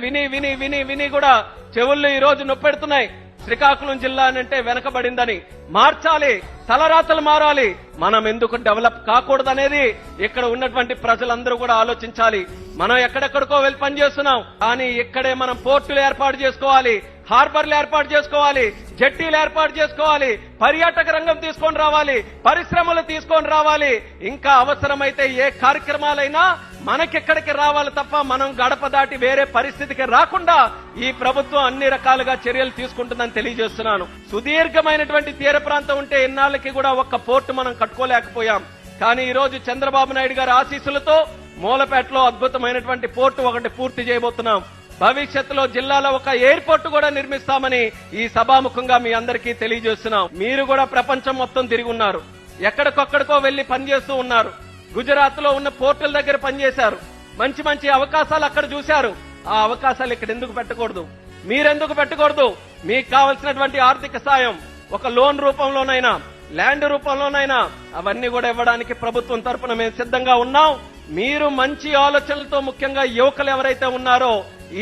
విని విని విని విని కూడా చెవుల్లో ఈ రోజు నొప్పెడుతున్నాయి. శ్రీకాకుళం జిల్లా అంటే వెనకబడిందని మార్చాలి, తలరాతలు మారాలి, మనం ఎందుకు డెవలప్ కాకూడదనేది ఇక్కడ ఉన్నటువంటి ప్రజలందరూ కూడా ఆలోచించాలి. మనం ఎక్కడెక్కడికో వెళ్ళి పనిచేస్తున్నాం, కానీ ఇక్కడే మనం పోర్టులు ఏర్పాటు చేసుకోవాలి, హార్బర్లు ఏర్పాటు చేసుకోవాలి, జట్టీలు ఏర్పాటు చేసుకోవాలి, పర్యాటక రంగం తీసుకొని రావాలి, పరిశ్రమలు తీసుకొని రావాలి. ఇంకా అవసరమైతే ఏ కార్యక్రమాలైనా మనకెక్కడికి రావాలి తప్ప మనం గడప దాటి వేరే పరిస్థితికి రాకుండా ఈ ప్రభుత్వం అన్ని రకాలుగా చర్యలు తీసుకుంటుందని తెలియజేస్తున్నాను. సుదీర్ఘమైనటువంటి తీర ప్రాంతం ఉంటే ఇన్నాళ్ళకి కూడా ఒక్క పోర్టు మనం కట్టుకోలేకపోయాం. కానీ ఈ రోజు చంద్రబాబు నాయుడు గారి ఆశీస్సులతో మూలపేటలో అద్భుతమైనటువంటి పోర్టు ఒకటి పూర్తి చేయబోతున్నాం. భవిష్యత్తులో జిల్లాలో ఒక ఎయిర్పోర్ట్ కూడా నిర్మిస్తామని ఈ సభాముఖంగా మీ అందరికీ తెలియజేస్తున్నాం. మీరు కూడా ప్రపంచం మొత్తం తిరిగి ఉన్నారు, ఎక్కడికొక్కడికో వెళ్లి పనిచేస్తూ ఉన్నారు. గుజరాత్ లో ఉన్న పోర్టుల దగ్గర పనిచేశారు, మంచి మంచి అవకాశాలు అక్కడ చూశారు. ఆ అవకాశాలు ఇక్కడ ఎందుకు పెట్టకూడదు? మీరెందుకు పెట్టకూడదు? మీకు కావలసినటువంటి ఆర్థిక సాయం ఒక లోన్ రూపంలోనైనా, ల్యాండ్ రూపంలోనైనా అవన్నీ కూడా ఇవ్వడానికి ప్రభుత్వం తరఫున మేము సిద్ధంగా ఉన్నాం. మీరు మంచి ఆలోచనలతో, ముఖ్యంగా యువకులు ఎవరైతే ఉన్నారో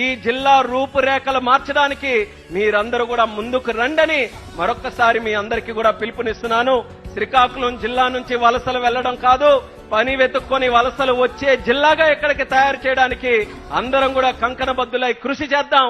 ఈ జిల్లా రూపురేఖలు మార్చడానికి మీరందరూ కూడా ముందుకు రండని మరొక్కసారి మీ అందరికీ కూడా పిలుపునిస్తున్నాను. శ్రీకాకుళం జిల్లా నుంచి వలసలు వెళ్లడం కాదు, పని వెతుక్కొని వలసలు వచ్చే జిల్లాగా ఇక్కడికి తయారు చేయడానికి అందరం కూడా కంకణబద్దులై కృషి చేద్దాం.